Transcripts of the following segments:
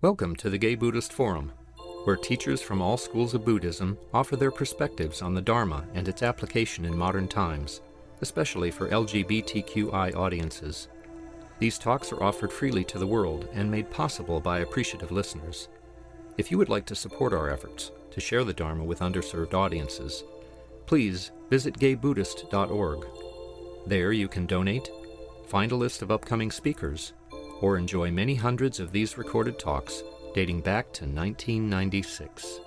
Welcome to the Gay Buddhist Forum, where teachers from all schools of Buddhism offer their perspectives on the Dharma and its application in modern times, especially for LGBTQI audiences. These talks are offered freely to the world and made possible by appreciative listeners. If you would like to support our efforts to share the Dharma with underserved audiences, please visit gaybuddhist.org. There you can donate, find a list of upcoming speakers, or enjoy many hundreds of these recorded talks dating back to 1996.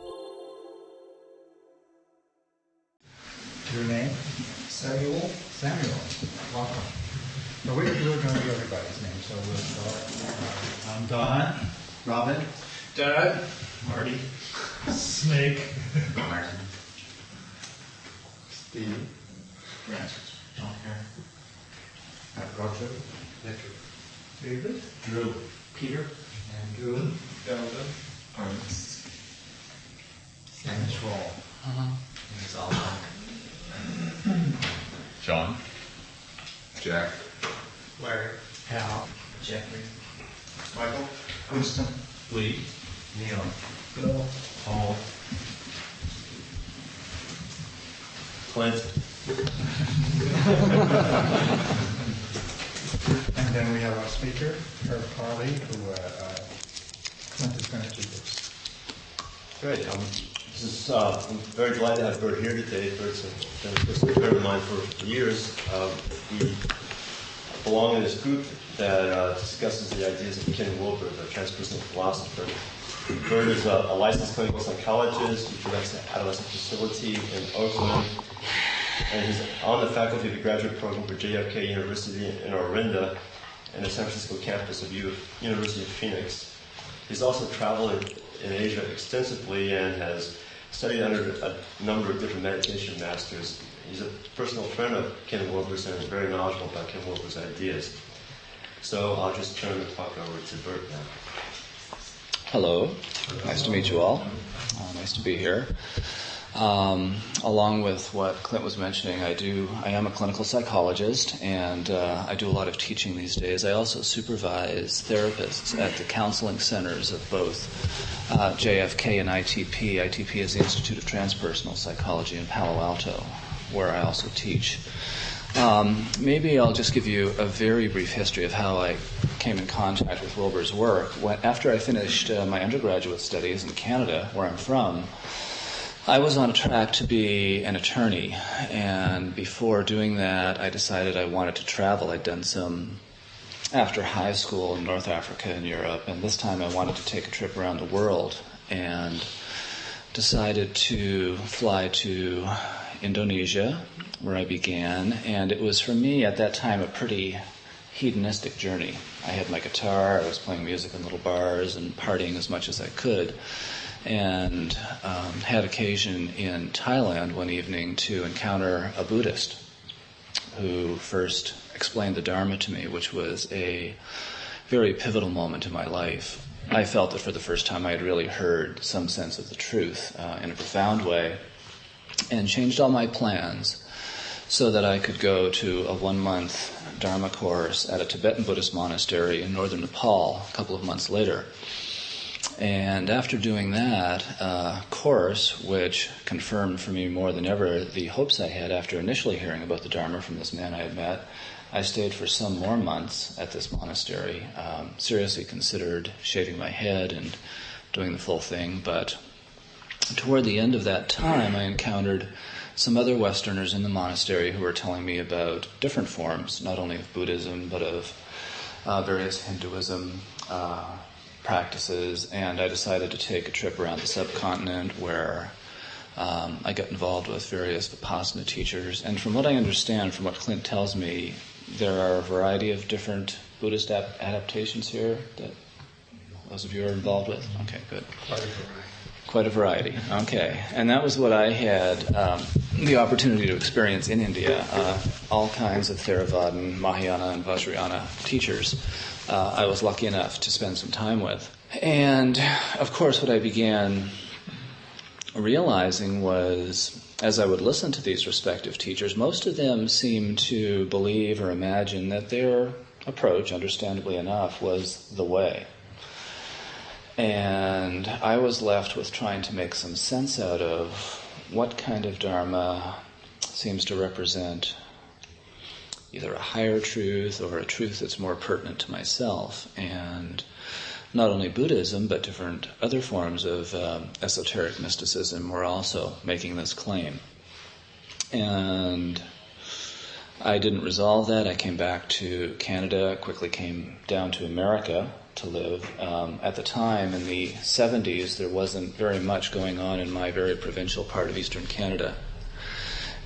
Your name? Samuel. Welcome. So we're going to do everybody's name, so we'll start. I'm Don. Robin. Dad. Marty. Snake. Martin. Steve. Francis. John here. Roger. Victor. David. Drew. Peter. Andrew. Delvin. Ernest. And Troll. It's all back. John. Jack. Larry. Hal. Jeffrey. Michael. Winston. Lee. Neil. Bill. Paul. Clint. And then we have our speaker, Parlee, who Clint is going to introduce. Great. I'm very delighted to have Burt here today. Burt's been a personal friend of mine for years. We belong in this group that discusses the ideas of Ken Wilbur, the transpersonal philosopher. Burt is a licensed clinical psychologist who directs an adolescent facility in Oakland. And he's on the faculty of the graduate program for JFK University in Orinda and the San Francisco campus of University of Phoenix. He's also traveled in Asia extensively and has studied under a number of different meditation masters. He's a personal friend of Ken Wilbur's and is very knowledgeable about Ken Wilbur's ideas. So I'll just turn the talk over to Burt now. Hello. Nice to meet you all. Nice to be here. Along with what Clint was mentioning, I am a clinical psychologist, and I do a lot of teaching these days. I also supervise therapists at the counseling centers of both JFK and ITP. ITP is the Institute of Transpersonal Psychology in Palo Alto, where I also teach. Maybe I'll just give you a very brief history of how I came in contact with Wilbur's work. After I finished my undergraduate studies in Canada, where I'm from, I was on track to be an attorney, and before doing that, I decided I wanted to travel. I'd done some after high school in North Africa and Europe, and this time I wanted to take a trip around the world, and decided to fly to Indonesia, where I began, and it was for me at that time a pretty hedonistic journey. I had my guitar, I was playing music in little bars and partying as much as I could. And had occasion in Thailand one evening to encounter a Buddhist who first explained the Dharma to me, which was a very pivotal moment in my life. I felt that for the first time I had really heard some sense of the truth in a profound way, and changed all my plans so that I could go to a 1-month Dharma course at a Tibetan Buddhist monastery in northern Nepal a couple of months later. And after doing that course, which confirmed for me more than ever the hopes I had after initially hearing about the Dharma from this man I had met, I stayed for some more months at this monastery, seriously considered shaving my head and doing the full thing. But toward the end of that time, I encountered some other Westerners in the monastery who were telling me about different forms, not only of Buddhism, but of various Hinduism practices, and I decided to take a trip around the subcontinent where I got involved with various Vipassana teachers. And from what I understand, from what Clint tells me, there are a variety of different Buddhist adaptations here that those of you are involved with? Okay, good. Quite a variety. Okay. And that was what I had the opportunity to experience in India. All kinds of Theravadan, Mahayana, and Vajrayana teachers I was lucky enough to spend some time with. And, of course, what I began realizing was, as I would listen to these respective teachers, most of them seemed to believe or imagine that their approach, understandably enough, was the way. And I was left with trying to make some sense out of what kind of Dharma seems to represent either a higher truth or a truth that's more pertinent to myself. And not only Buddhism, but different other forms of esoteric mysticism were also making this claim. And I didn't resolve that. I came back to Canada, quickly came down to America to live. At the time, in the 70s, there wasn't very much going on in my very provincial part of eastern Canada.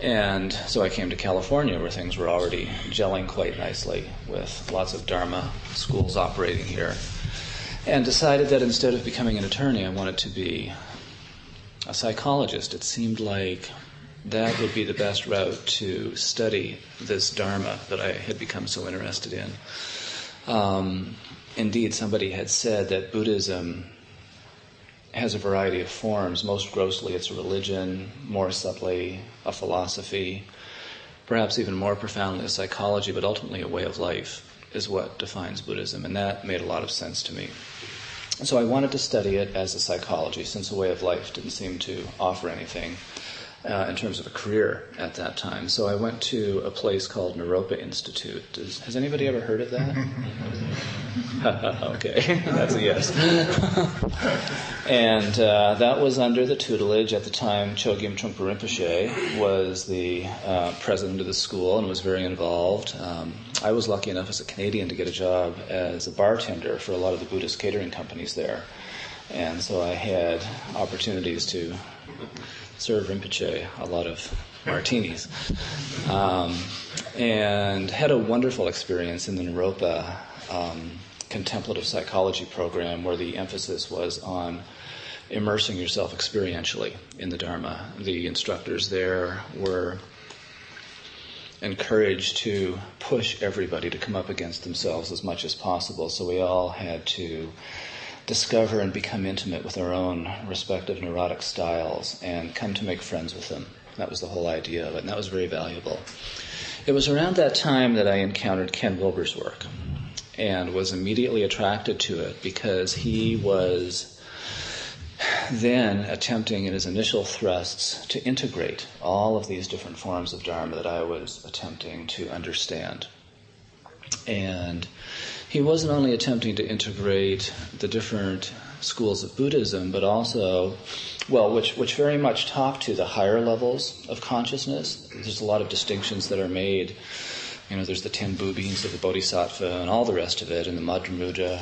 And so I came to California, where things were already gelling quite nicely, with lots of Dharma schools operating here. And decided that instead of becoming an attorney, I wanted to be a psychologist. It seemed like that would be the best route to study this Dharma that I had become so interested in. Indeed, somebody had said that Buddhism has a variety of forms. Most grossly, it's a religion, more subtly, a philosophy, perhaps even more profoundly, a psychology, but ultimately a way of life is what defines Buddhism, and that made a lot of sense to me. So I wanted to study it as a psychology, since a way of life didn't seem to offer anything in terms of a career at that time. So I went to a place called Naropa Institute. Has anybody ever heard of that? Okay, that's a yes. And that was under the tutelage at the time. Chogyam Trungpa Rinpoche was the president of the school and was very involved. I was lucky enough as a Canadian to get a job as a bartender for a lot of the Buddhist catering companies there. And so I had opportunities to serve Rinpoche a lot of martinis. And had a wonderful experience in the Naropa contemplative psychology program, where the emphasis was on immersing yourself experientially in the Dharma. The instructors there were encouraged to push everybody to come up against themselves as much as possible, so we all had to discover and become intimate with our own respective neurotic styles and come to make friends with them. That was the whole idea of it, and that was very valuable. It was around that time that I encountered Ken Wilbur's work and was immediately attracted to it, because he was then attempting in his initial thrusts to integrate all of these different forms of Dharma that I was attempting to understand. And he wasn't only attempting to integrate the different schools of Buddhism, but also, which very much talk to the higher levels of consciousness. There's a lot of distinctions that are made. There's the 10 boobies of the Bodhisattva and all the rest of it, and the Madhyamika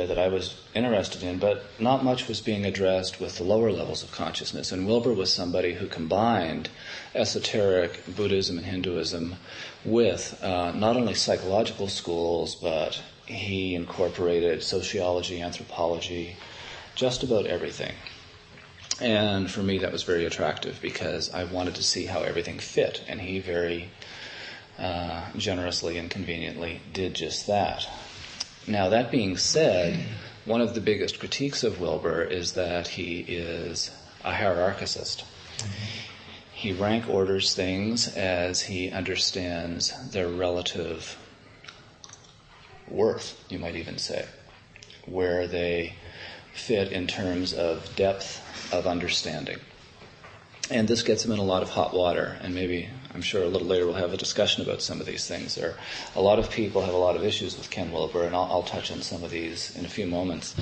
that I was interested in, but not much was being addressed with the lower levels of consciousness. And Wilbur was somebody who combined esoteric Buddhism and Hinduism with not only psychological schools, but he incorporated sociology, anthropology, just about everything. And for me, that was very attractive, because I wanted to see how everything fit, and he very generously and conveniently did just that. Now, that being said, one of the biggest critiques of Wilbur is that he is a hierarchicist. He rank orders things as he understands their relative worth, you might even say, where they fit in terms of depth of understanding. And this gets him in a lot of hot water, and maybe, I'm sure a little later we'll have a discussion about some of these things. A lot of people have a lot of issues with Ken Wilbur, and I'll touch on some of these in a few moments.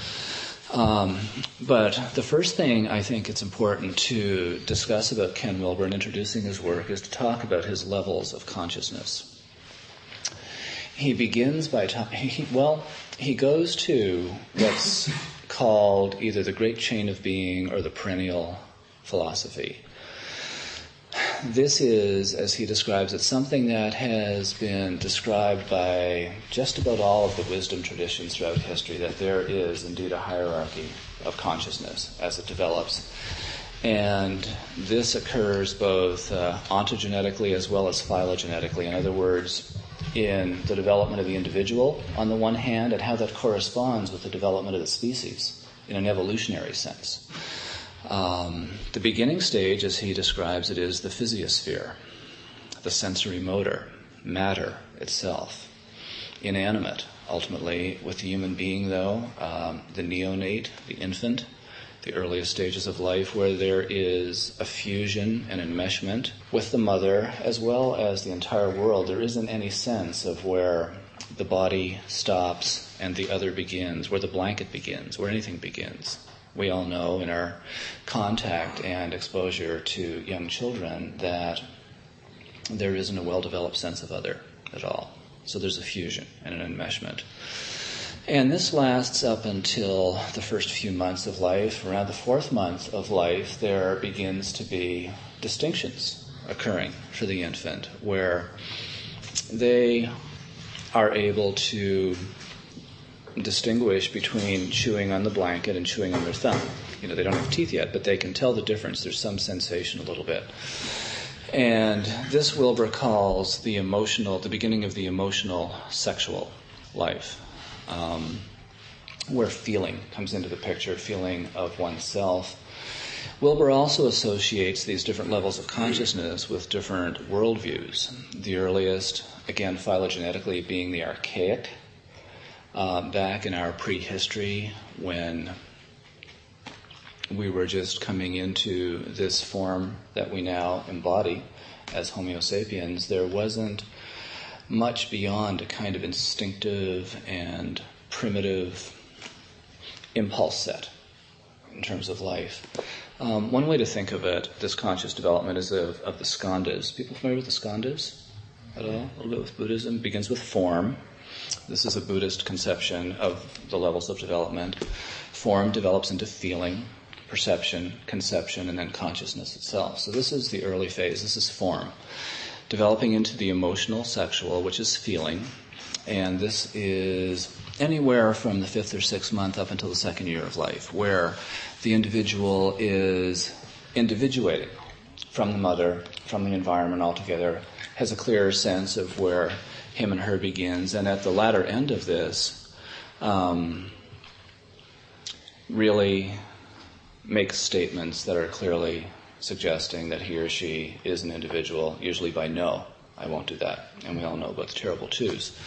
But the first thing I think it's important to discuss about Ken Wilbur in introducing his work is to talk about his levels of consciousness. He begins by he goes to what's called either the Great Chain of Being or the Perennial Philosophy. This is, as he describes it, something that has been described by just about all of the wisdom traditions throughout history, that there is indeed a hierarchy of consciousness as it develops. And this occurs both ontogenetically as well as phylogenetically. In other words, in the development of the individual on the one hand, and how that corresponds with the development of the species in an evolutionary sense. The beginning stage, as he describes it, is the physiosphere, the sensory motor, matter itself, inanimate, ultimately. With the human being, though, the neonate, the infant, the earliest stages of life, where there is a fusion and enmeshment with the mother as well as the entire world, there isn't any sense of where the body stops and the other begins, where the blanket begins, where anything begins. We all know in our contact and exposure to young children that there isn't a well-developed sense of other at all. So there's a fusion and an enmeshment. And this lasts up until the first few months of life. Around the 4th month of life, there begins to be distinctions occurring for the infant, where they are able to distinguish between chewing on the blanket and chewing on their thumb. They don't have teeth yet, but they can tell the difference. There's some sensation a little bit. And this Wilbur calls the beginning of the emotional sexual life, where feeling comes into the picture, feeling of oneself. Wilbur also associates these different levels of consciousness with different worldviews. The earliest, again, phylogenetically being the archaic, back in our prehistory when we were just coming into this form that we now embody as Homo sapiens, there wasn't much beyond a kind of instinctive and primitive impulse set in terms of life. One way to think of it, this conscious development, is of the skandhas. People familiar with the skandhas at all? A little bit with Buddhism. It begins with form. This is a Buddhist conception of the levels of development. Form develops into feeling, perception, conception, and then consciousness itself. So this is the early phase. This is form. Developing into the emotional sexual, which is feeling. And this is anywhere from the 5th or 6th month up until the 2nd year of life, where the individual is individuating from the mother, from the environment altogether, has a clearer sense of where him and her begins, and at the latter end of this, really makes statements that are clearly suggesting that he or she is an individual, usually by no, I won't do that. And we all know about the terrible twos.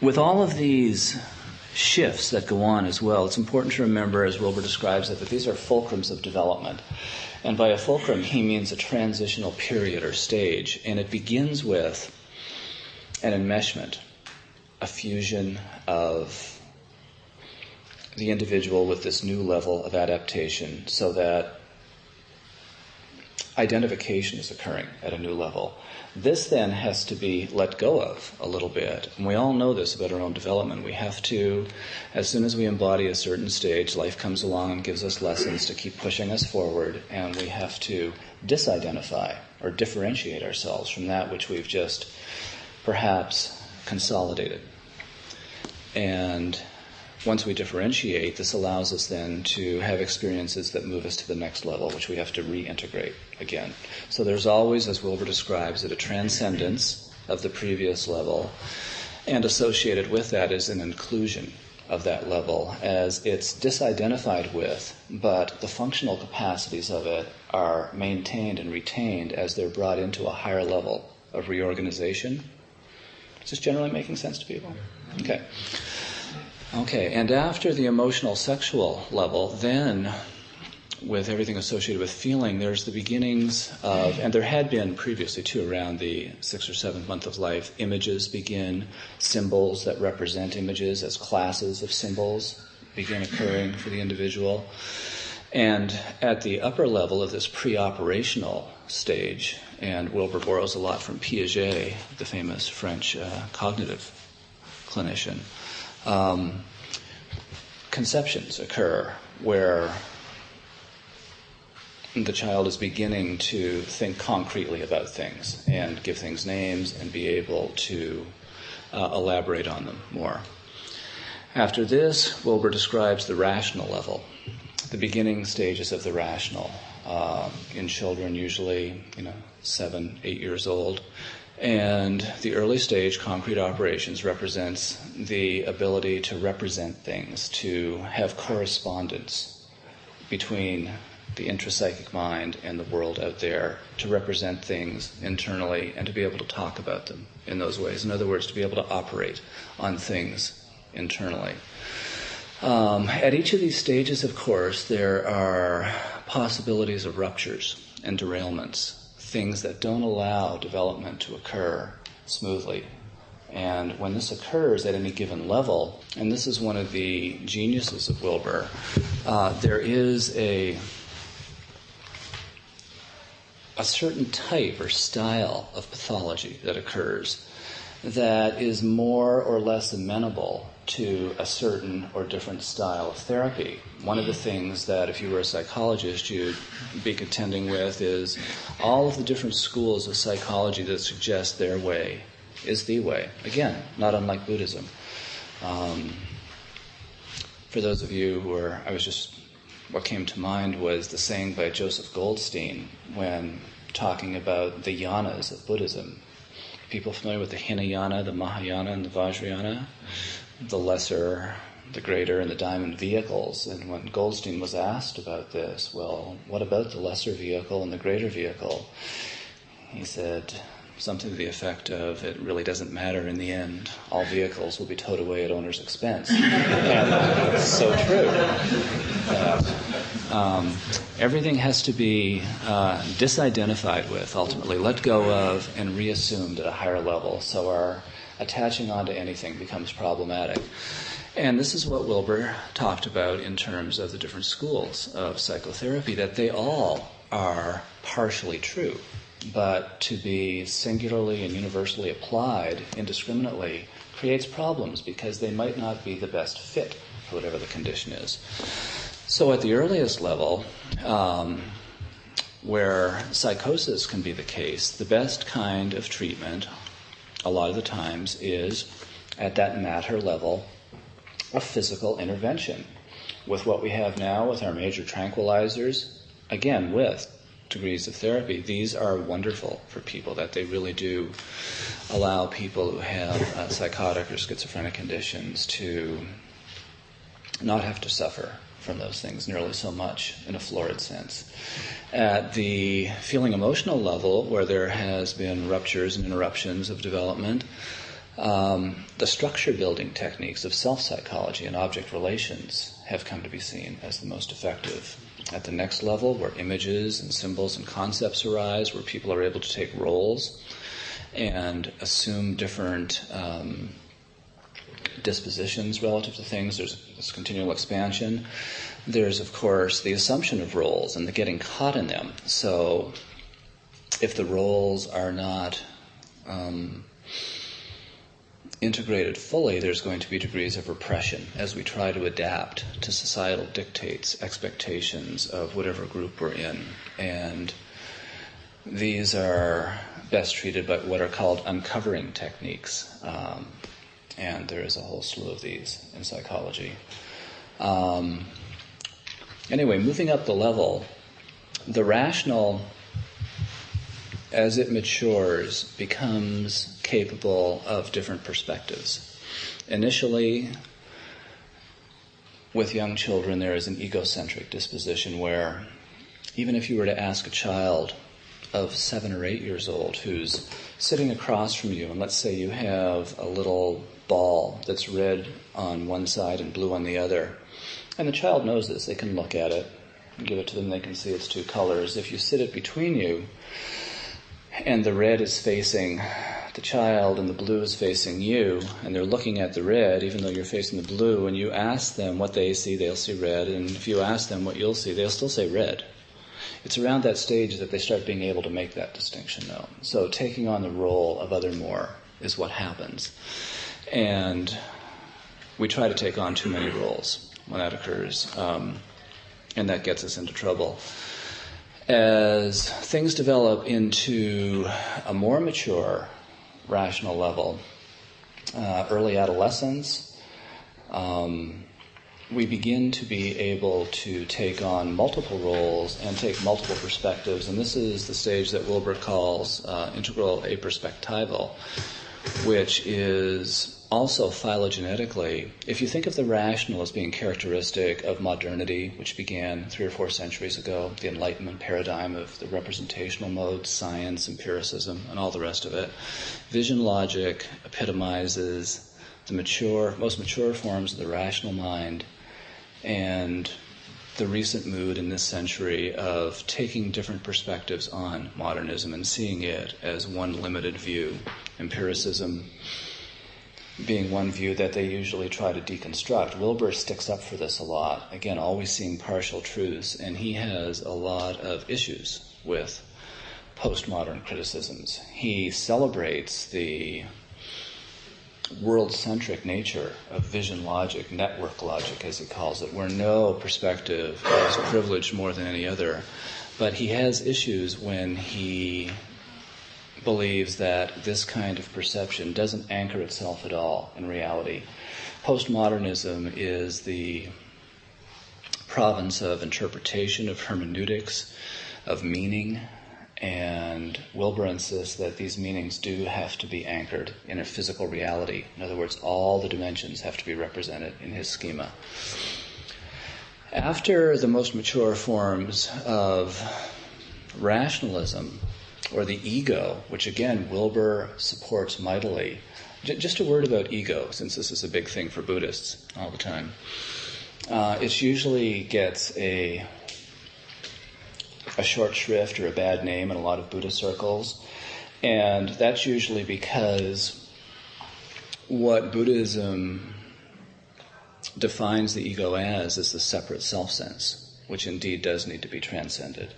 With all of these shifts that go on as well, it's important to remember, as Wilbur describes it, that these are fulcrums of development. And by a fulcrum, he means a transitional period or stage. And it begins with an enmeshment, a fusion of the individual with this new level of adaptation, so that identification is occurring at a new level. This then has to be let go of a little bit. And we all know this about our own development. We have to, as soon as we embody a certain stage, life comes along and gives us lessons to keep pushing us forward, and we have to disidentify or differentiate ourselves from that which we've just perhaps consolidated. And once we differentiate, this allows us then to have experiences that move us to the next level, which we have to reintegrate again. So there's always, as Wilbur describes it, a transcendence of the previous level, and associated with that is an inclusion of that level as it's disidentified with, but the functional capacities of it are maintained and retained as they're brought into a higher level of reorganization. Is this generally making sense to people? Okay, and after the emotional sexual level, then with everything associated with feeling, there's the beginnings of, and there had been previously too, around the 6th or 7th month of life, images begin, symbols that represent images as classes of symbols begin occurring for the individual. And at the upper level of this pre-operational stage, and Wilbur borrows a lot from Piaget, the famous French cognitive clinician, conceptions occur where the child is beginning to think concretely about things and give things names and be able to elaborate on them more. After this, Wilbur describes the rational level, the beginning stages of the rational, in children usually 7, 8 years old. And the early stage, concrete operations, represents the ability to represent things, to have correspondence between the intrapsychic mind and the world out there, to represent things internally and to be able to talk about them in those ways. In other words, to be able to operate on things internally. At each of these stages, of course, there are possibilities of ruptures and derailments, things that don't allow development to occur smoothly. And when this occurs at any given level, and this is one of the geniuses of Wilbur, there is a certain type or style of pathology that occurs that is more or less amenable to a certain or different style of therapy. One of the things that, if you were a psychologist, you'd be contending with is all of the different schools of psychology that suggest their way is the way. Again, not unlike Buddhism. For those of you who are, what came to mind was the saying by Joseph Goldstein when talking about the yanas of Buddhism. People familiar with the Hinayana, the Mahayana, and the Vajrayana? The lesser, the greater, and the diamond vehicles. And when Goldstein was asked about this, well, what about the lesser vehicle and the greater vehicle? He said something to the effect of, it really doesn't matter in the end. All vehicles will be towed away at owner's expense. And it's so true. Everything has to be disidentified with, ultimately, let go of, and reassumed at a higher level. So our attaching onto anything becomes problematic. And this is what Wilbur talked about in terms of the different schools of psychotherapy, that they all are partially true. But to be singularly and universally applied indiscriminately creates problems because they might not be the best fit for whatever the condition is. So at the earliest level, where psychosis can be the case, the best kind of treatment, a lot of the times, is at that matter level of physical intervention. With what we have now with our major tranquilizers, again, with degrees of therapy, these are wonderful for people, that they really do allow people who have psychotic or schizophrenic conditions to not have to suffer from those things nearly so much in a florid sense. At the feeling emotional level, where there has been ruptures and interruptions of development, the structure building techniques of self-psychology and object relations have come to be seen as the most effective. At the next level, where images and symbols and concepts arise, where people are able to take roles and assume different dispositions relative to things, there's this continual expansion. There's, of course, the assumption of roles and the getting caught in them. So if the roles are not integrated fully, there's going to be degrees of repression as we try to adapt to societal dictates, expectations of whatever group we're in. And these are best treated by what are called uncovering techniques. And there is a whole slew of these in psychology. Anyway, moving up the level, the rational, as it matures, becomes capable of different perspectives. Initially, with young children, there is an egocentric disposition where even if you were to ask a child of 7 or 8 years old who's sitting across from you, and let's say you have a little ball that's red on one side and blue on the other, and the child knows this, they can look at it, give it to them, they can see its two colors. If you sit it between you, and the red is facing the child and the blue is facing you, and they're looking at the red even though you're facing the blue, and you ask them what they see, they'll see red, and if you ask them what you'll see, they'll still say red. It's around that stage that they start being able to make that distinction known. So taking on the role of other more is what happens. And we try to take on too many roles when that occurs, and that gets us into trouble. As things develop into a more mature rational level, early adolescence, we begin to be able to take on multiple roles and take multiple perspectives, and this is the stage that Wilbur calls integral aperspectival, which is also phylogenetically, if you think of the rational as being characteristic of modernity, which began 3 or 4 centuries ago, the Enlightenment paradigm of the representational modes, science, empiricism, and all the rest of it, vision logic epitomizes the most mature forms of the rational mind, and the recent mood in this century of taking different perspectives on modernism and seeing it as one limited view. Empiricism being one view that they usually try to deconstruct. Wilbur sticks up for this a lot, again, always seeing partial truths, and he has a lot of issues with postmodern criticisms. He celebrates the world-centric nature of vision logic, network logic, as he calls it, where no perspective is privileged more than any other. But he has issues when he believes that this kind of perception doesn't anchor itself at all in reality. Postmodernism is the province of interpretation, of hermeneutics, of meaning, and Wilbur insists that these meanings do have to be anchored in a physical reality. In other words, all the dimensions have to be represented in his schema. After the most mature forms of rationalism, or the ego, which again Wilbur supports mightily. Just a word about ego, since this is a big thing for Buddhists all the time. It usually gets a short shrift or a bad name in a lot of Buddhist circles, and that's usually because what Buddhism defines the ego as is the separate self-sense, which indeed does need to be transcended.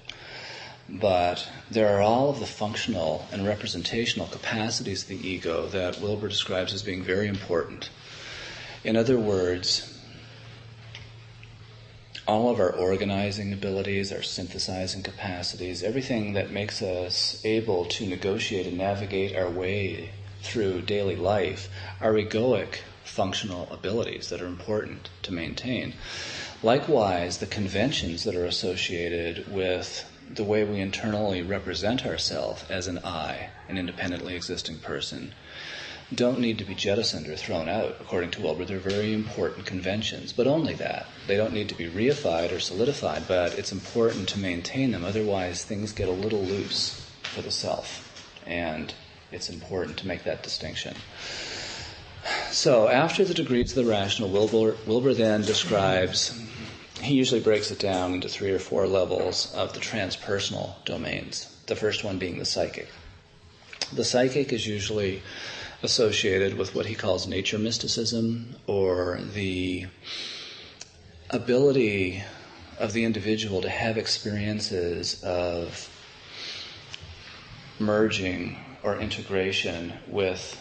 But there are all of the functional and representational capacities of the ego that Wilbur describes as being very important. In other words, all of our organizing abilities, our synthesizing capacities, everything that makes us able to negotiate and navigate our way through daily life are egoic functional abilities that are important to maintain. Likewise, the conventions that are associated with the way we internally represent ourselves as an I, an independently existing person, don't need to be jettisoned or thrown out, according to Wilbur. They're very important conventions, but only that. They don't need to be reified or solidified, but it's important to maintain them. Otherwise, things get a little loose for the self, and it's important to make that distinction. So after the degrees of the rational, Wilbur then describes, he usually breaks it down into 3 or 4 levels of the transpersonal domains, the first one being the psychic. The psychic is usually associated with what he calls nature mysticism, or the ability of the individual to have experiences of merging or integration with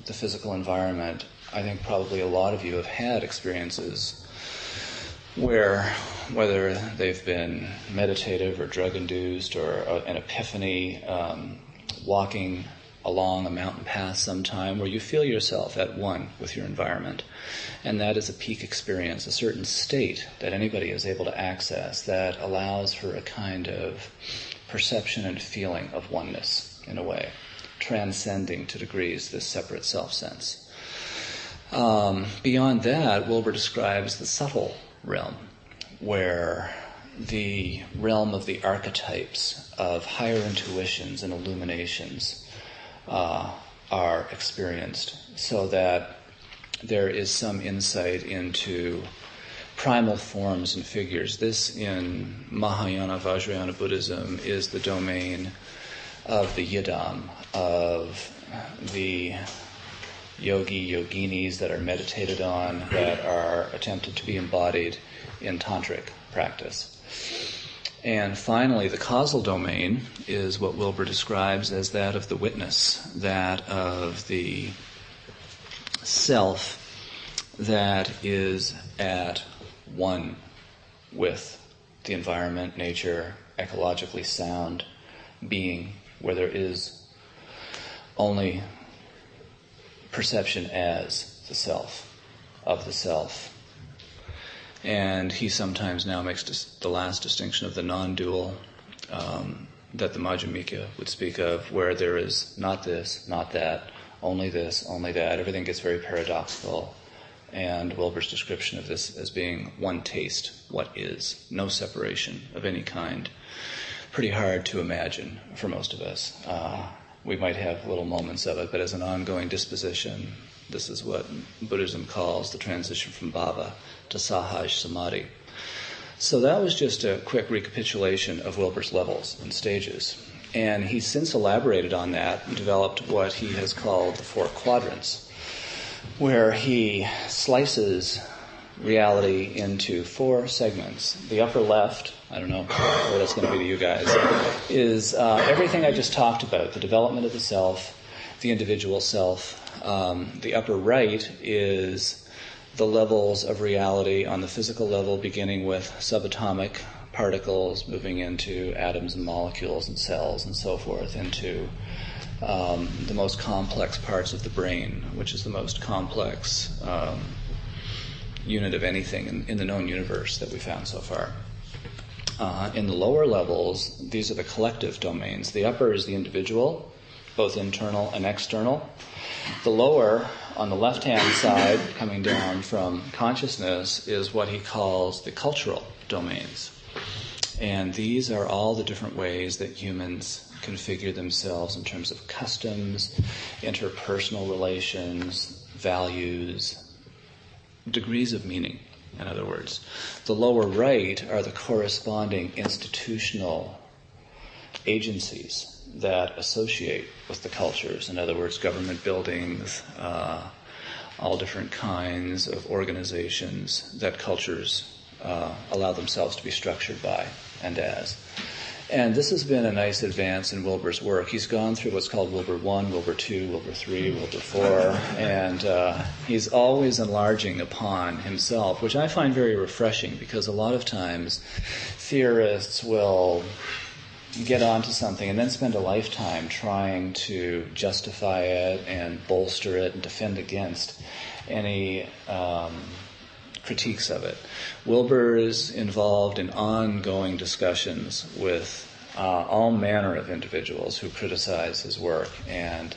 the physical environment. I think probably a lot of you have had experiences where, whether they've been meditative or drug-induced or an epiphany, walking along a mountain path sometime where you feel yourself at one with your environment. And that is a peak experience, a certain state that anybody is able to access that allows for a kind of perception and feeling of oneness, in a way, transcending to degrees this separate self-sense. Beyond that, Wilbur describes the subtle realm, where the realm of the archetypes of higher intuitions and illuminations are experienced, so that there is some insight into primal forms and figures. This, in Mahayana Vajrayana Buddhism, is the domain of the yidam, of the yoginis that are meditated on, that are attempted to be embodied in tantric practice. And finally, the causal domain is what Wilbur describes as that of the witness, that of the self that is at one with the environment, nature, ecologically sound being, where there is only perception as the self, of the self. And he sometimes now makes the last distinction of the non-dual that the Madhyamika would speak of, where there is not this, not that, only this, only that. Everything gets very paradoxical. And Wilbur's description of this as being one taste, what is, no separation of any kind. Pretty hard to imagine for most of us. We might have little moments of it, but as an ongoing disposition, this is what Buddhism calls the transition from bhava to sahaj samadhi. So that was just a quick recapitulation of Wilbur's levels and stages. And he's since elaborated on that and developed what he has called the 4 quadrants, where he slices reality into 4 segments. The upper left, I don't know what that's going to be to you guys, is everything I just talked about, the development of the self, the individual self. The upper right is the levels of reality on the physical level, beginning with subatomic particles, moving into atoms and molecules and cells and so forth, into the most complex parts of the brain, which is the most complex unit of anything in the known universe that we found so far. In the lower levels, these are the collective domains. The upper is the individual, both internal and external. The lower, on the left-hand side, coming down from consciousness, is what he calls the cultural domains. And these are all the different ways that humans configure themselves in terms of customs, interpersonal relations, values, degrees of meaning, in other words. The lower right are the corresponding institutional agencies that associate with the cultures. In other words, government buildings, all different kinds of organizations that cultures allow themselves to be structured by and as. And this has been a nice advance in Wilbur's work. He's gone through what's called Wilbur 1, Wilbur 2, Wilbur 3, Wilbur 4, and he's always enlarging upon himself, which I find very refreshing, because a lot of times theorists will get onto something and then spend a lifetime trying to justify it and bolster it and defend against any critiques of it. Wilbur is involved in ongoing discussions with all manner of individuals who criticize his work, and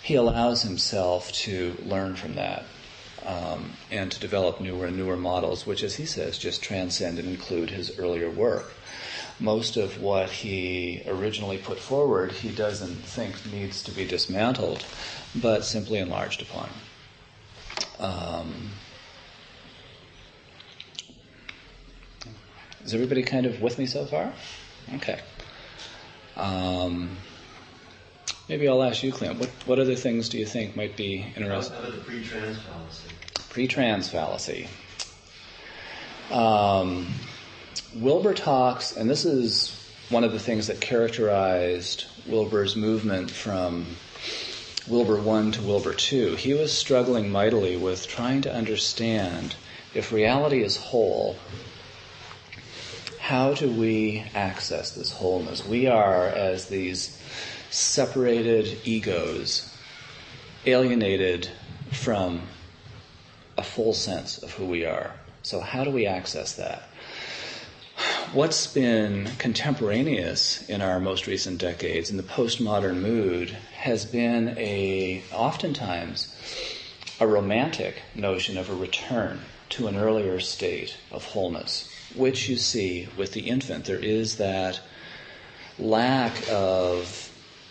he allows himself to learn from that and to develop newer and newer models, which, as he says, just transcend and include his earlier work. Most of what he originally put forward he doesn't think needs to be dismantled, but simply enlarged upon. Is everybody kind of with me so far? Okay. Maybe I'll ask you, Clint, what other things do you think might be interesting? How about the pre-trans fallacy? Pre-trans fallacy. Wilbur talks, and this is one of the things that characterized Wilbur's movement from Wilbur 1 to Wilbur 2. He was struggling mightily with trying to understand, if reality is whole, how do we access this wholeness? We are, as these separated egos, alienated from a full sense of who we are. So how do we access that? What's been contemporaneous in our most recent decades, in the postmodern mood, has been oftentimes a romantic notion of a return to an earlier state of wholeness, which you see with the infant. There is that lack of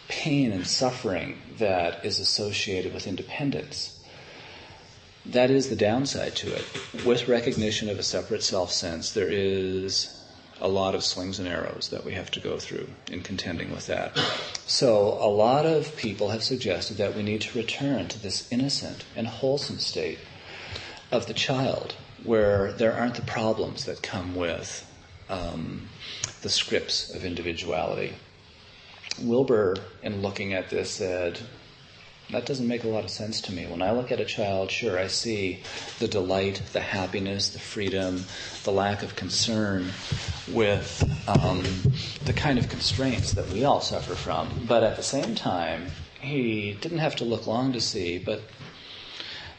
pain and suffering that is associated with independence. That is the downside to it. With recognition of a separate self-sense, there is a lot of slings and arrows that we have to go through in contending with that. So a lot of people have suggested that we need to return to this innocent and wholesome state of the child, where there aren't the problems that come with the scripts of individuality. Wilbur, in looking at this, said, that doesn't make a lot of sense to me. When I look at a child, sure, I see the delight, the happiness, the freedom, the lack of concern with the kind of constraints that we all suffer from. But at the same time, he didn't have to look long to see, but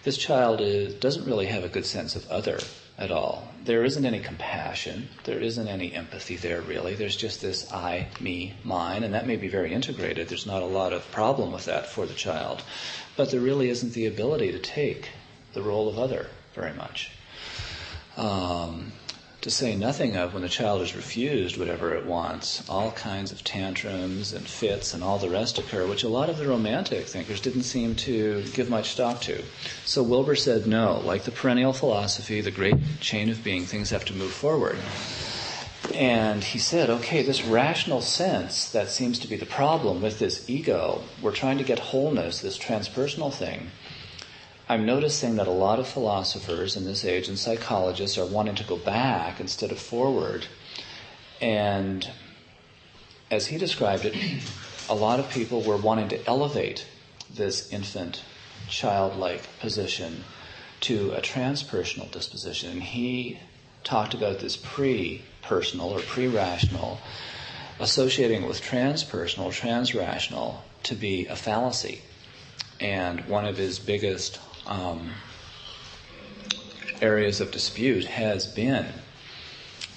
this child doesn't really have a good sense of other. at all. There isn't any compassion. There isn't any empathy there, really. There's just this I, me, mine, and that may be very integrated. There's not a lot of problem with that for the child. But there really isn't the ability to take the role of other very much. To say nothing of when the child is refused whatever it wants, all kinds of tantrums and fits and all the rest occur, which a lot of the romantic thinkers didn't seem to give much stock to. So Wilbur said no, like the perennial philosophy, the great chain of being, things have to move forward. And he said, okay, this rational sense that seems to be the problem with this ego, we're trying to get wholeness, this transpersonal thing. I'm noticing that a lot of philosophers in this age and psychologists are wanting to go back instead of forward. And as he described it, a lot of people were wanting to elevate this infant, childlike position to a transpersonal disposition. And he talked about this pre-personal or pre-rational, associating it with transpersonal, transrational, to be a fallacy. And one of his biggest areas of dispute has been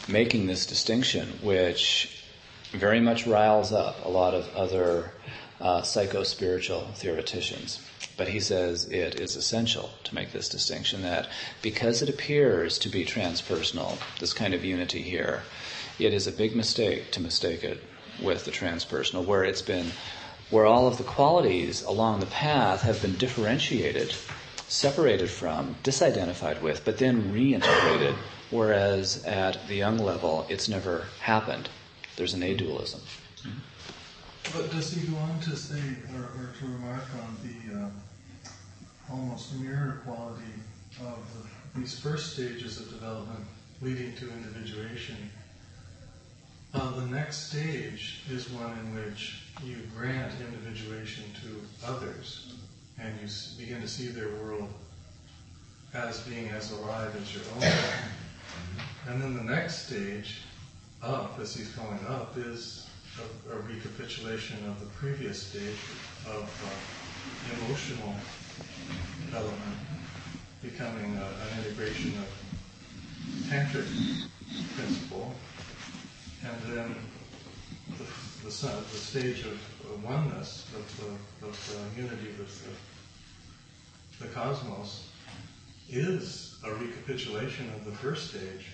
making this distinction, which very much riles up a lot of other psycho-spiritual theoreticians. But he says it is essential to make this distinction, that because it appears to be transpersonal, this kind of unity here, it is a big mistake to mistake it with the transpersonal, where all of the qualities along the path have been differentiated, separated from, disidentified with, but then reintegrated, whereas at the young level, it's never happened. There's an adualism. But does he go on to say, or to remark on the almost mirror quality of these first stages of development leading to individuation? The next stage is one in which you grant individuation to others, and you begin to see their world as being as alive as your own. And then the next stage up, as he's going up, is a recapitulation of the previous stage of emotional development, becoming an integration of tantric principle, and then the stage of oneness, of unity with the cosmos, is a recapitulation of the first stage,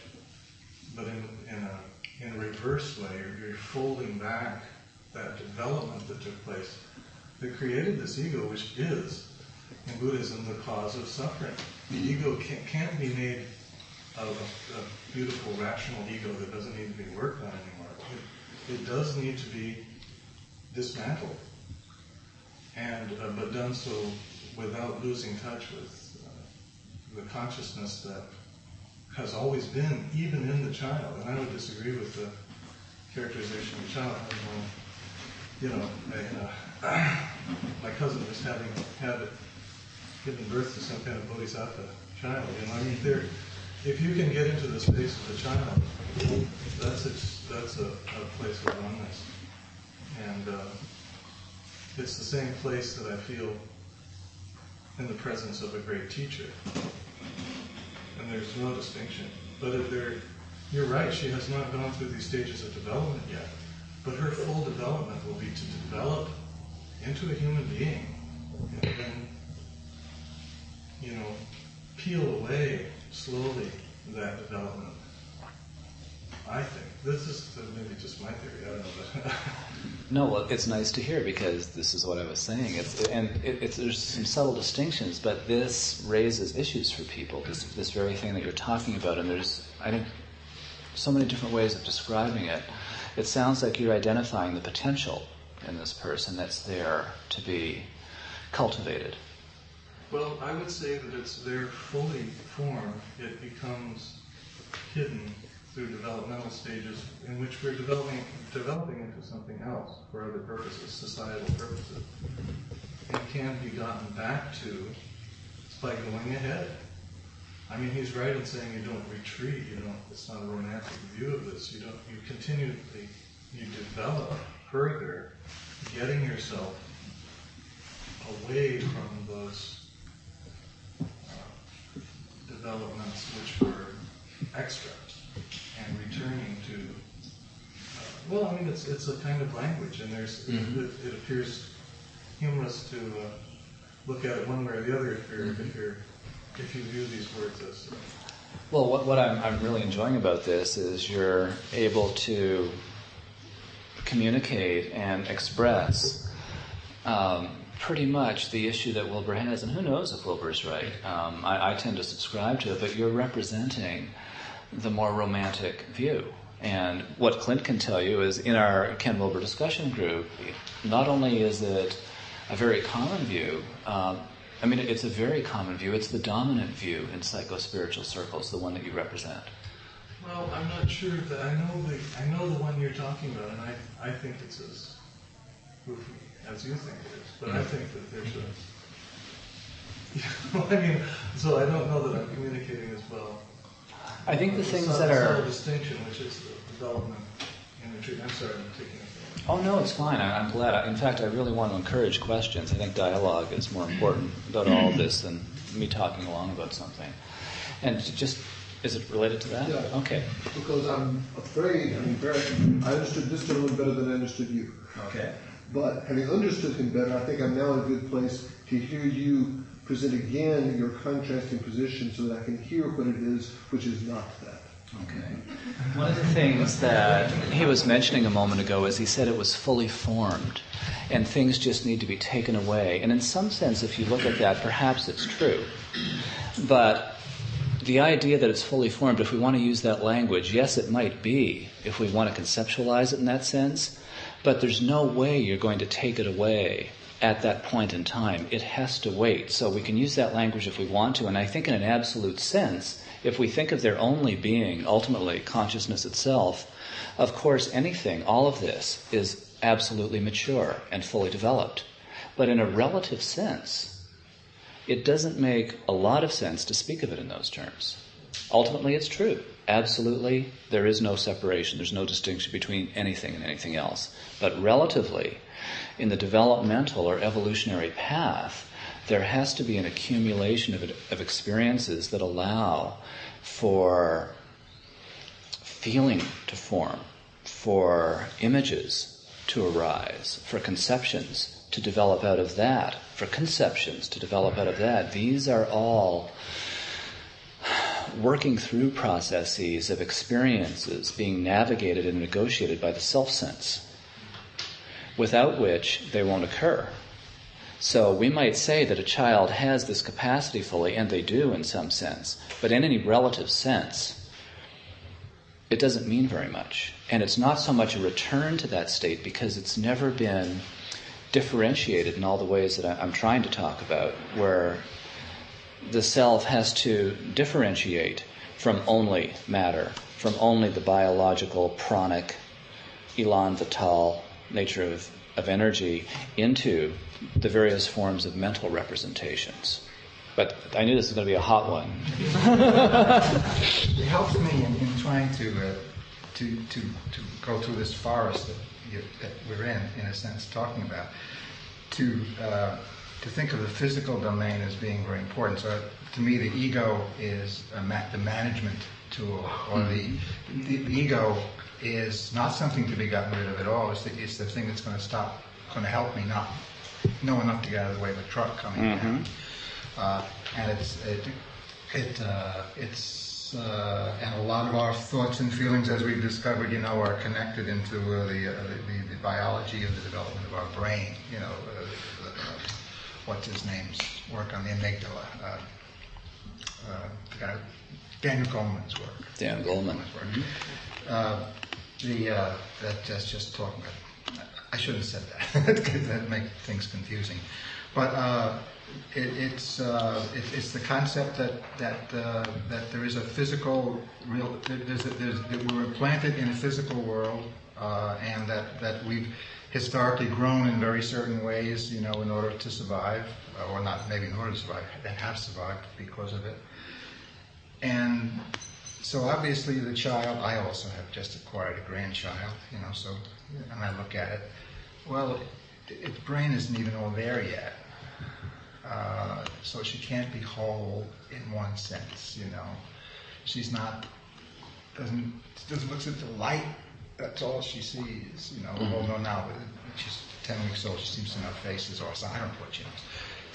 but in a reverse way. You're folding back that development that took place that created this ego, which is, in Buddhism, the cause of suffering. The ego can't be made of a beautiful, rational ego that doesn't need to be worked on anymore. It does need to be dismantled, and but done so without losing touch with the consciousness that has always been, even in the child. And I would disagree with the characterization of the child. My cousin was had given birth to some kind of bodhisattva child. If you can get into the space of the child, that's a place of oneness. And it's the same place that I feel in the presence of a great teacher. And there's no distinction. But you're right, she has not gone through these stages of development yet. But her full development will be to develop into a human being, and then, peel away slowly that development. I think. This is maybe just my theory, I don't know. No, well, it's nice to hear, because this is what I was saying. There's some subtle distinctions, but this raises issues for people, this very thing that you're talking about, and there's, I think, so many different ways of describing it. It sounds like you're identifying the potential in this person that's there to be cultivated. Well, I would say that it's there fully formed. It becomes hidden through developmental stages in which we're developing into something else for other purposes, societal purposes. And can be gotten back to by going ahead. I mean, he's right in saying you don't retreat, it's not a romantic view of this. You continually, you develop further, getting yourself away from those developments which were extra and returning to. Well, I mean, it's a kind of language, and there's it appears humorous to look at it one way or the other if you view these words as. Well, what I'm really enjoying about this is you're able to communicate and express pretty much the issue that Wilbur has, and who knows if Wilbur's right. I tend to subscribe to it, but you're representing the more romantic view. And what Clint can tell you is in our Ken Wilbur discussion group, not only is it a very common view, it's a very common view, it's the dominant view in psycho-spiritual circles, the one that you represent. Well, I'm not sure that I know the one you're talking about, and I think it's as goofy as you think it is, but I think that there's so I don't know that I'm communicating as well. I think the things that subtle are... distinction, which is the development imagery. I'm sorry, I'm taking it. Oh, no, it's fine. I'm glad. In fact, I really want to encourage questions. I think dialogue is more important about all of this than me talking along about something. And just, is it related to that? Yeah. Okay. Because I'm afraid, I understood this gentleman better than I understood you. Okay. But having understood him better, I think I'm now in a good place to hear you present again your contrasting position so that I can hear what it is which is not that. Okay. One of the things that he was mentioning a moment ago is he said it was fully formed and things just need to be taken away. And in some sense, if you look at that, perhaps it's true. But the idea that it's fully formed, if we want to use that language, yes, it might be, if we want to conceptualize it in that sense, but there's no way you're going to take it away at that point in time. It has to wait. So we can use that language if we want to, and I think in an absolute sense, if we think of there only being, ultimately, consciousness itself, of course anything, all of this, is absolutely mature and fully developed. But in a relative sense, it doesn't make a lot of sense to speak of it in those terms. Ultimately, it's true. Absolutely, there is no separation. There's no distinction between anything and anything else. But relatively, in the developmental or evolutionary path, there has to be an accumulation of experiences that allow for feeling to form, for images to arise, for conceptions to develop out of that, for conceptions to develop out of that. These are all working through processes of experiences being navigated and negotiated by the self-sense, without which they won't occur. So we might say that a child has this capacity fully, and they do in some sense, but in any relative sense, it doesn't mean very much. And it's not so much a return to that state because it's never been differentiated in all the ways that I'm trying to talk about, where the self has to differentiate from only matter, from only the biological, pranic, elan vital nature of energy into the various forms of mental representations. But I knew this was going to be a hot one. It helps me in trying to go through this forest that we're in a sense, talking about, to think of the physical domain as being very important. So to me, the ego is the management tool, or the ego is not something to be gotten rid of at all. It's the thing that's going to help me not know enough to get out of the way of a truck coming down. And and a lot of our thoughts and feelings, as we've discovered, are connected into the biology of the development of our brain. What's his name's work on the amygdala? Daniel Goleman's work. Dan Goleman. That's just talking about. I shouldn't have said that. That makes things confusing. But it's the concept that there is a physical real. That we're implanted in a physical world, and that we've historically grown in very certain ways, in order to survive, or not maybe in order to survive, and have survived because of it. And so obviously the child, I also have just acquired a grandchild, so, and I look at it, well, its brain isn't even all there yet. So she can't be whole in one sense, She's not doesn't look at the light. That's all she sees, you know. Well, no, now, but she's 10 weeks old. She seems to know faces or something. I don't know what she knows.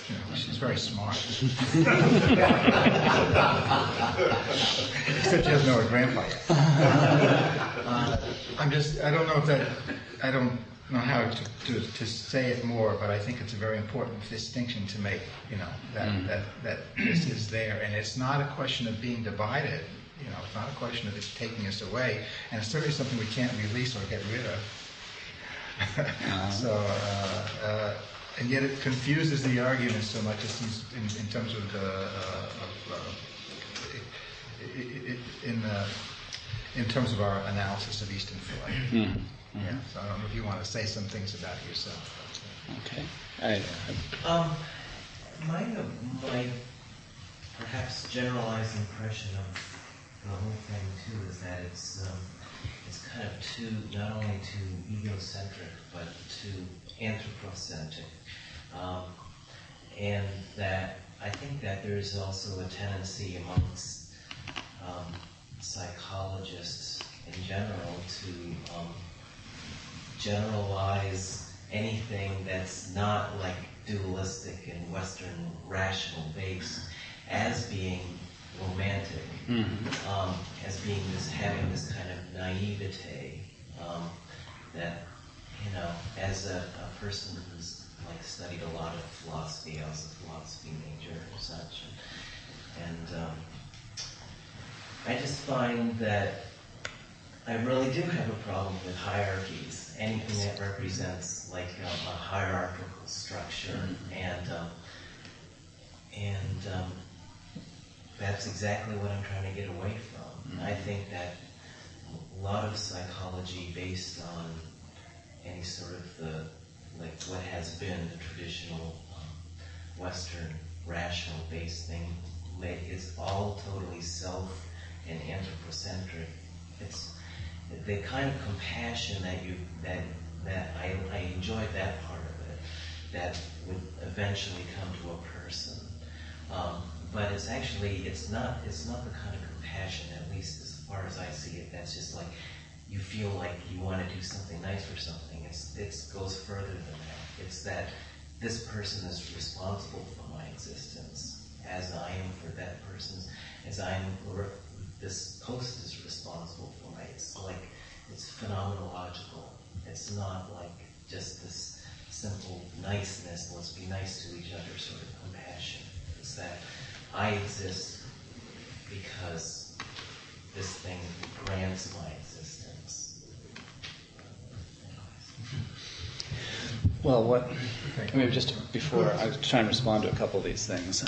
You know, she's very smart. Except she doesn't know her grandpa yet. I don't know how to say it more, but I think it's a very important distinction to make, you know, that this is there. And it's not a question of being divided. You know, it's not a question of it taking us away, and it's certainly something we can't release or get rid of. So, and yet it confuses the argument so much in terms of in terms of our analysis of Eastern Philly. Mm-hmm. Yeah. So I don't know if you want to say some things about it yourself. Okay. My perhaps generalized impression of the whole thing too is that it's kind of not only too egocentric but too anthropocentric, and that I think that there's also a tendency amongst psychologists in general to generalize anything that's not like dualistic and Western rational based as being romantic, as being having this kind of naivete that, you know, as a person who's like studied a lot of philosophy, I was a philosophy major or such, and I just find that I really do have a problem with hierarchies, anything that represents like a hierarchical structure, and that's exactly what I'm trying to get away from. I think that a lot of psychology based on any sort of what has been the traditional Western rational based thing is all totally self and anthropocentric. It's the kind of compassion that I enjoyed that part of it, that would eventually come to a person. But it's not the kind of compassion, at least as far as I see it, that's just like you feel like you want to do something nice for something. It goes further than that. It's that this person is responsible for my existence, as I am for that person's, or this post is responsible for my. It's like it's phenomenological. It's not like just this simple niceness. Let's be nice to each other sort of compassion. It's that I exist because this thing grants my existence. Well, maybe just before I try and respond to a couple of these things.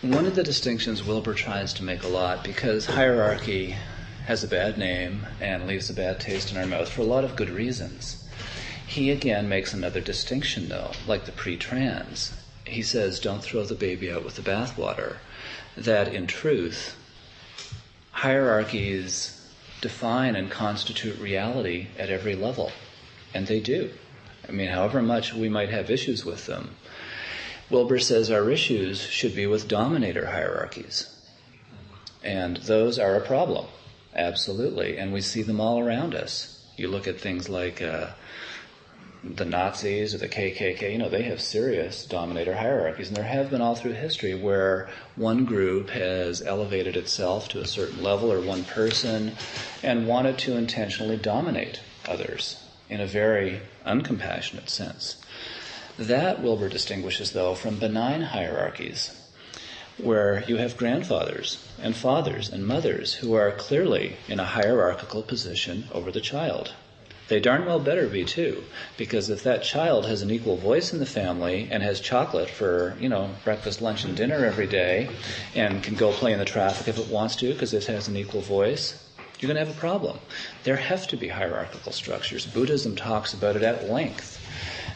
One of the distinctions Wilbur tries to make a lot, because hierarchy has a bad name and leaves a bad taste in our mouth for a lot of good reasons. He again makes another distinction, though, like the pre-trans. He says, don't throw the baby out with the bathwater. That in truth, hierarchies define and constitute reality at every level. And they do. I mean, however much we might have issues with them. Wilbur says our issues should be with dominator hierarchies. And those are a problem. Absolutely. And we see them all around us. You look at things like the Nazis or the KKK, you know, they have serious dominator hierarchies. And there have been all through history where one group has elevated itself to a certain level, or one person, and wanted to intentionally dominate others in a very uncompassionate sense. That Wilbur distinguishes, though, from benign hierarchies, where you have grandfathers and fathers and mothers who are clearly in a hierarchical position over the child. They darn well better be, too, because if that child has an equal voice in the family and has chocolate for, you know, breakfast, lunch, and dinner every day, and can go play in the traffic if it wants to because it has an equal voice, you're going to have a problem. There have to be hierarchical structures. Buddhism talks about it at length.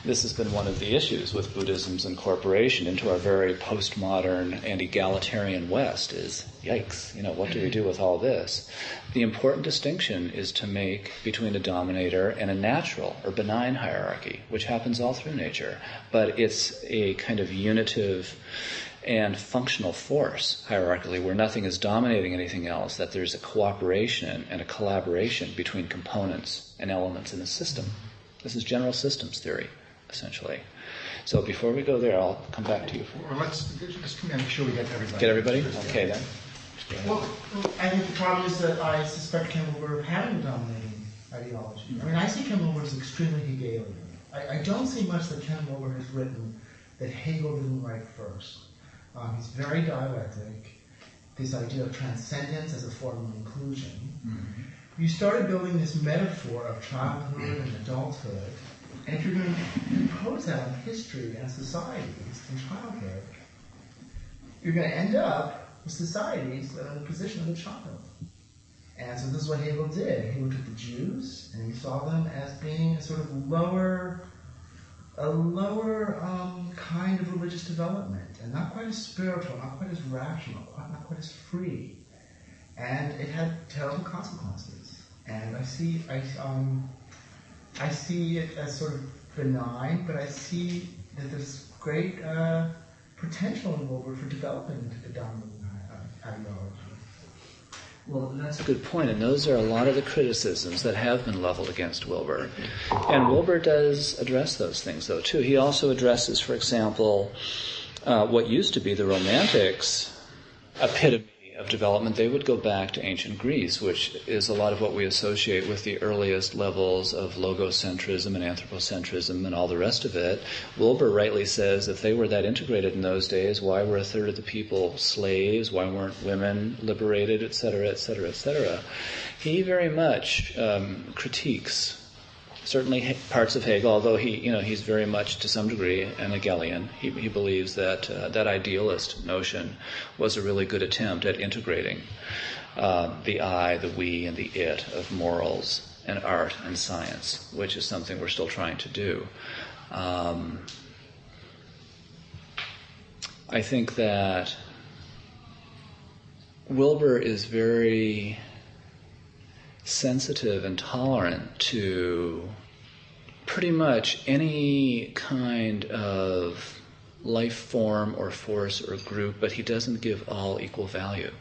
This has been one of the issues with Buddhism's incorporation into our very postmodern and egalitarian West is, yikes, you know, what do we do with all this? The important distinction is to make between a dominator and a natural or benign hierarchy, which happens all through nature. But it's a kind of unitive and functional force, hierarchically, where nothing is dominating anything else, that there's a cooperation and a collaboration between components and elements in the system. This is general systems theory, essentially. So before we go there, I'll come back to you. Well, let's make sure we get everybody. Get everybody? Okay, then. Well, I think the problem is that I suspect Ken Wilbur of having a dominating ideology. I mean, I see Ken Wilbur as extremely Hegelian. I don't see much that Ken Wilbur has written that Hegel didn't write first. He's very dialectic. This idea of transcendence as a form of inclusion. You started building this metaphor of childhood and adulthood, and if you're going to impose that on history and societies in childhood, you're going to end up with societies that are in the position of the child. And so this is what Hegel did. He looked at the Jews, and he saw them as being a sort of lower kind of religious development, and not quite as spiritual, not quite as rational, not quite as free. And it had terrible consequences. And I see it as sort of benign, but I see that there's great potential in Wilbur for developing into the dominant ideology. Well, that's a good point, and those are a lot of the criticisms that have been leveled against Wilbur. And Wilbur does address those things, though, too. He also addresses, for example, what used to be the Romantics' epitome of development. They would go back to ancient Greece, which is a lot of what we associate with the earliest levels of logocentrism and anthropocentrism and all the rest of it. Wilbur rightly says if they were that integrated in those days, why were a third of the people slaves? Why weren't women liberated, et cetera, et cetera, et cetera? He very much critiques certainly parts of Hegel, although he's very much, to some degree, an Hegelian. He believes that that idealist notion was a really good attempt at integrating the I, the we, and the it of morals and art and science, which is something we're still trying to do. I think that Wilbur is very sensitive and tolerant to pretty much any kind of life form or force or group, but he doesn't give all equal value.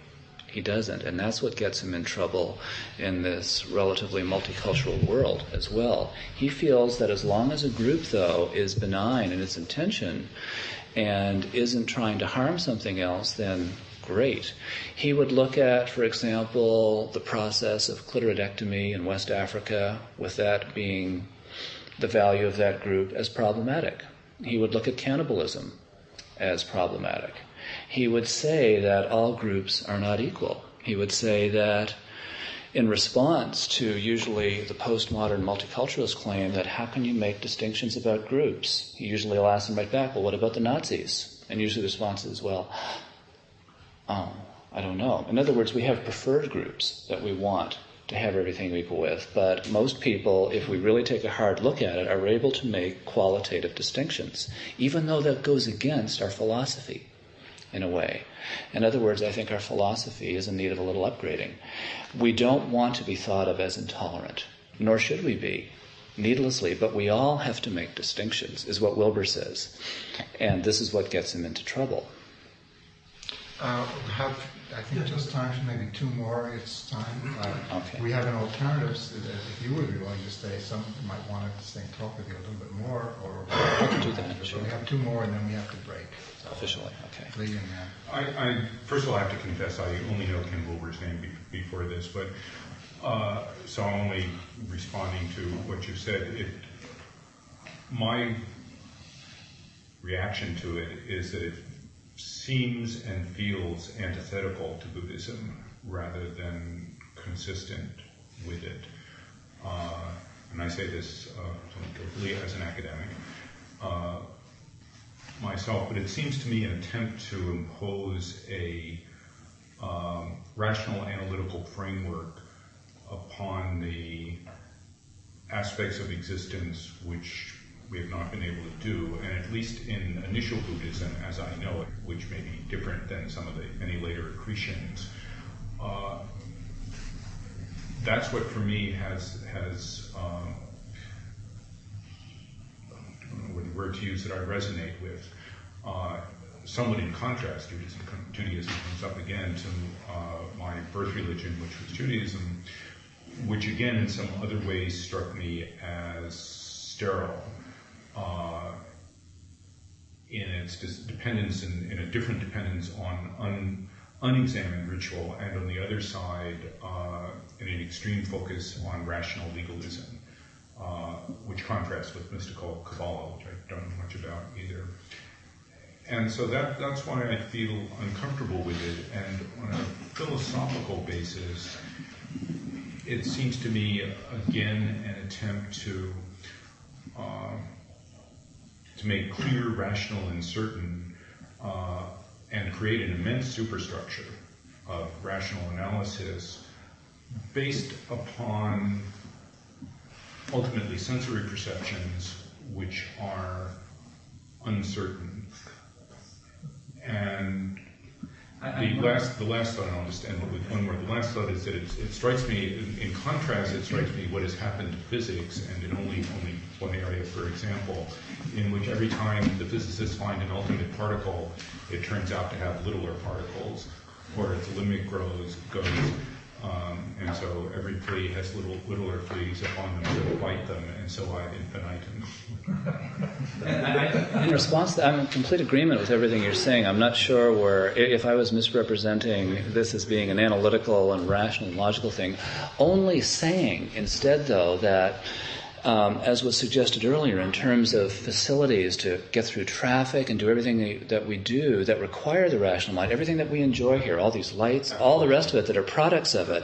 He doesn't, and that's what gets him in trouble in this relatively multicultural world as well. He feels that as long as a group, though, is benign in its intention and isn't trying to harm something else, then great. He would look at, for example, the process of clitoridectomy in West Africa, with that being the value of that group, as problematic. He would look at cannibalism as problematic. He would say that all groups are not equal. He would say that in response to usually the postmodern multiculturalist claim that how can you make distinctions about groups? He usually will ask them right back, well, what about the Nazis? And usually the response is, well, I don't know. In other words, we have preferred groups that we want to have everything equal with, but most people, if we really take a hard look at it, are able to make qualitative distinctions, even though that goes against our philosophy in a way. In other words, I think our philosophy is in need of a little upgrading. We don't want to be thought of as intolerant, nor should we be, needlessly, but we all have to make distinctions, is what Wilbur says. And this is what gets him into trouble. I think just time for maybe two more. It's time. Okay. We have an alternative. If you would be willing to stay, some might want to stay and talk with you a little bit more. Or I can do that. Sure. We have two more, and then we have to break. So, officially, okay. Lee and I first of all, I have to confess, I only know Ken Wilbur's name before this, but so I'm only responding to what you said. My reaction to it is that it seems and feels antithetical to Buddhism rather than consistent with it. And I say this carefully as an academic myself, but it seems to me an attempt to impose a rational analytical framework upon the aspects of existence which we have not been able to do, and at least in initial Buddhism, as I know it, which may be different than some of the many later accretions, that's what for me has I don't know what word to use that I resonate with. somewhat in contrast, Judaism comes up again to my birth religion, which was Judaism, which again in some other ways struck me as sterile in its dependence, in a different dependence on unexamined ritual, and on the other side, in an extreme focus on rational legalism, which contrasts with mystical Kabbalah, which I don't know much about either. And so that's why I feel uncomfortable with it. And on a philosophical basis, it seems to me, again, an attempt to make clear, rational, and certain, and create an immense superstructure of rational analysis based upon ultimately sensory perceptions which are uncertain. And the last thought, and I'll just end with one more. The last thought is that it strikes me, in contrast, it strikes me what has happened to physics, and in only one area, for example, in which every time the physicists find an ultimate particle, it turns out to have littler particles, or its limit goes, and so every flea has littler fleas upon them that bite them, and so ad infinitum. In response to that, I'm in complete agreement with everything you're saying. I'm not sure if I was misrepresenting this as being an analytical and rational and logical thing, only saying instead, though, that as was suggested earlier, in terms of facilities to get through traffic and do everything that we do that require the rational mind, everything that we enjoy here, all these lights, all the rest of it that are products of it,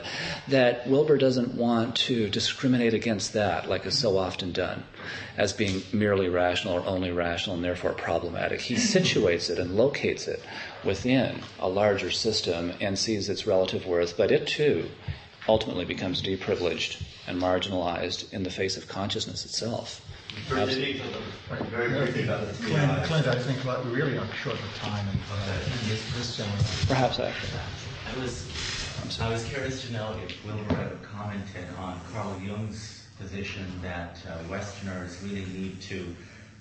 that Wilbur doesn't want to discriminate against that, like is so often done, as being merely rational or only rational and therefore problematic. He situates it and locates it within a larger system and sees its relative worth, but it too ultimately becomes deprivileged and marginalized in the face of consciousness itself. Very briefly about the Clint, I think we really are short of time in this gentleman. Perhaps I was curious to know if Wilbur ever commented on Carl Jung's position that Westerners really need to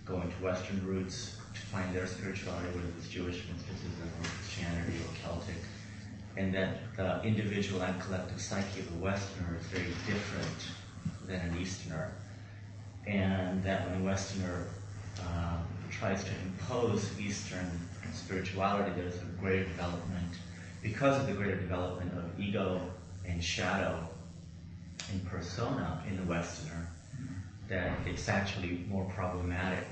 go into Western roots to find their spirituality, whether it's Jewish mysticism or Christianity or Celtic, and that the individual and collective psyche of a Westerner is very different than an Easterner, and that when a Westerner tries to impose Eastern spirituality, there's a greater development, because of the greater development of ego and shadow and persona in the Westerner, that it's actually more problematic.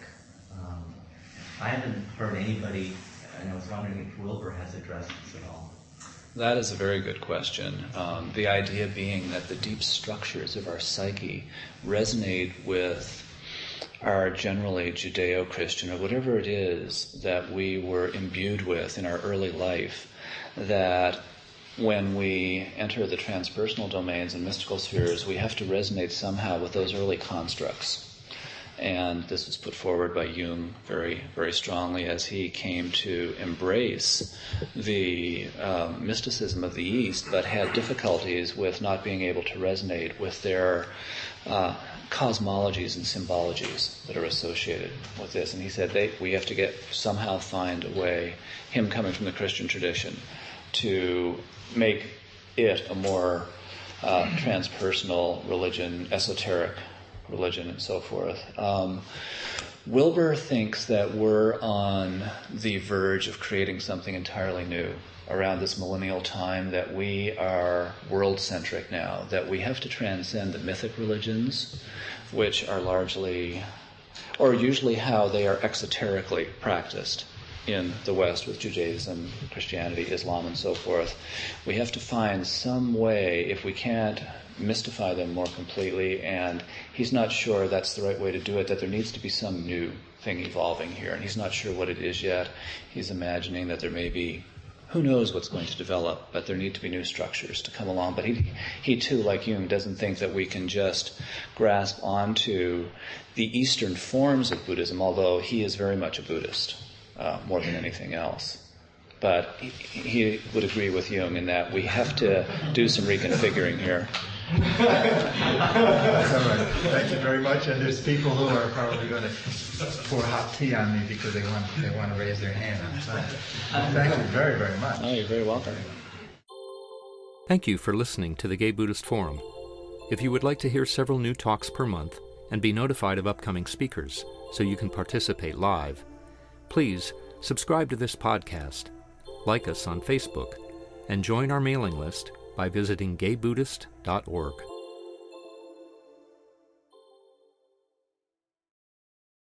I haven't heard anybody, and I was wondering if Wilbur has addressed this at all. That is a very good question. The idea being that the deep structures of our psyche resonate with our generally Judeo-Christian, or whatever it is that we were imbued with in our early life, that when we enter the transpersonal domains and mystical spheres, we have to resonate somehow with those early constructs. And this was put forward by Jung very, very strongly as he came to embrace the mysticism of the East, but had difficulties with not being able to resonate with their cosmologies and symbologies that are associated with this. And he said we have to somehow find a way, him coming from the Christian tradition, to make it a more transpersonal religion, esoteric religion, and so forth. Wilbur thinks that we're on the verge of creating something entirely new around this millennial time, that we are world-centric now, that we have to transcend the mythic religions, which are largely, or usually how they are exoterically practiced in the West with Judaism, Christianity, Islam, and so forth. We have to find some way, if we can't mystify them more completely, and he's not sure that's the right way to do it, that there needs to be some new thing evolving here, and he's not sure what it is yet. He's imagining that there may be, who knows what's going to develop, but there need to be new structures to come along. But he too, like Jung, doesn't think that we can just grasp onto the Eastern forms of Buddhism, although he is very much a Buddhist, more than anything else. But he would agree with Jung in that we have to do some reconfiguring here. That's all right. Thank you very much. And there's people who are probably going to pour hot tea on me because they want to raise their hand. I'm sorry. Thank you very, very much. Oh, you're very welcome. Thank you for listening to the Gay Buddhist Forum. If you would like to hear several new talks per month and be notified of upcoming speakers so you can participate live, please subscribe to this podcast, like us on Facebook, and join our mailing list by visiting gaybuddhist.org.